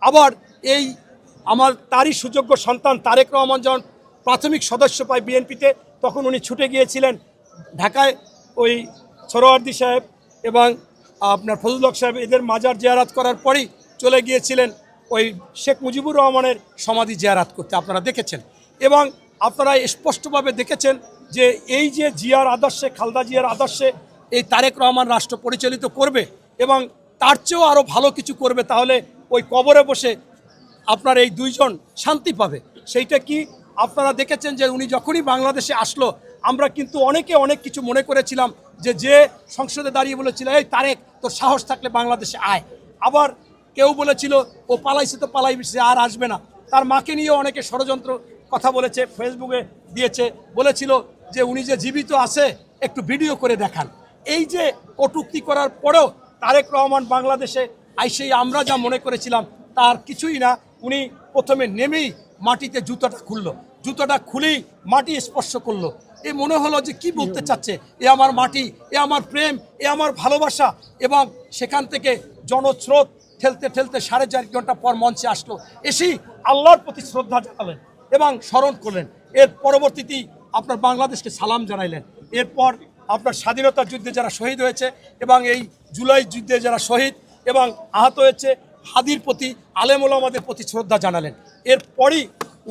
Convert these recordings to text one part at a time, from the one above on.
আবার এই আমার তারই সুযোগ্য সন্তান তারেক রহমান যখন প্রাথমিক সদস্য পায় বিএনপিতে, তখন উনি ছুটে গিয়েছিলেন ঢাকায় ওই সোহরাওয়ার্দী সাহেব এবং আপনার ফজলুল হক সাহেব এদের মাজার জিয়ারাত করার পরেই চলে গিয়েছিলেন ওই শেখ মুজিবুর রহমানের সমাধি জিয়ারাত করতে, আপনারা দেখেছেন। এবং আপনারা স্পষ্টভাবে দেখেছেন যে এই যে জিয়ার আদর্শে, খালেদা জিয়ার আদর্শে এই তারেক রহমান রাষ্ট্র পরিচালিত করবে এবং তার চেয়েও আরও ভালো কিছু করবে, তাহলে ওই কবরে বসে আপনার এই দুইজন শান্তি পাবে। সেইটা কি আপনারা দেখেছেন যে উনি যখনই বাংলাদেশে আসলো, আমরা কিন্তু অনেকে অনেক কিছু মনে করেছিলাম যে সংসদে দাঁড়িয়ে বলেছিল এই তারেক তোর সাহস থাকলে বাংলাদেশে আয়। আবার কেউ বলেছিল ও পালাইছে তো পালাইছে আর আসবে না। তার মাকে নিয়েও অনেকে ষড়যন্ত্র কথা বলেছে, ফেসবুকে দিয়েছে, বলেছিল যে উনি যে জীবিত আছে একটু ভিডিও করে দেখান। এই যে কটূক্তি করার পরেও তারেক রহমান বাংলাদেশে আইসেই আমরা যা মনে করেছিলাম তার কিছুই না। উনি প্রথমে নেমেই মাটিতে জুতোটা খুলেই মাটি স্পর্শ করলো। এ মনে হলো যে কি বলতে চাচ্ছে, এ আমার মাটি, এ আমার প্রেম, এ আমার ভালোবাসা। এবং সেখান থেকে জনস্রোত ঠেলতে ঠেলতে 4.5 ঘন্টা পর মঞ্চে আসলো, এসেই আল্লাহর প্রতি শ্রদ্ধা জানালেন এবং স্মরণ করলেন। এর পরবর্তীতেই আপনার বাংলাদেশকে সালাম জানাইলেন। এরপর আপনার স্বাধীনতা যুদ্ধে যারা শহীদ হয়েছে এবং এই জুলাই যুদ্ধে যারা শহীদ এবং আহত হয়েছে হাদির প্রতি, আলেম ওলামাদের প্রতি শ্রদ্ধা জানালেন। এরপরই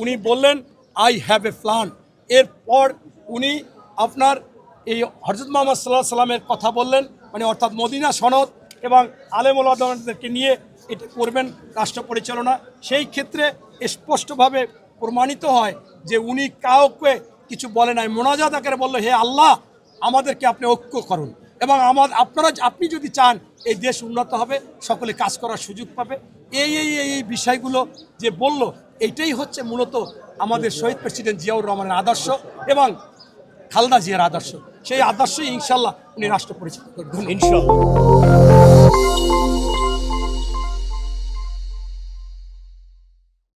উনি বললেন আই হ্যাভ এ প্ল্যান। এরপর উনি আপনার এই হযরত মুহাম্মদ সাল্লাল্লাহু আলাইহি সাল্লামের কথা বললেন, মানে অর্থাৎ মদিনা সনদ এবং আলেম ওলামাদেরকে নিয়ে এটা করবেন রাষ্ট্র পরিচালনা। সেই ক্ষেত্রে স্পষ্টভাবে প্রমাণিত হয় যে উনি কাউকে কিছু বলে নাই, মোনাজাত আকারে বলল হে আল্লাহ আমাদেরকে আপনি ঐক্য করুন এবং আপনি যদি চান এই দেশ উন্নত হবে, সকলে কাজ করার সুযোগ পাবে। এই বিষয়গুলো যে বলল, এইটাই হচ্ছে মূলত আমাদের শহীদ প্রেসিডেন্ট জিয়াউর রহমানের আদর্শ এবং খালেদা জিয়ার আদর্শ। সেই আদর্শই ইনশাল্লাহ উনি রাষ্ট্র পরিচালনা করবেন ইনশাল্লাহ।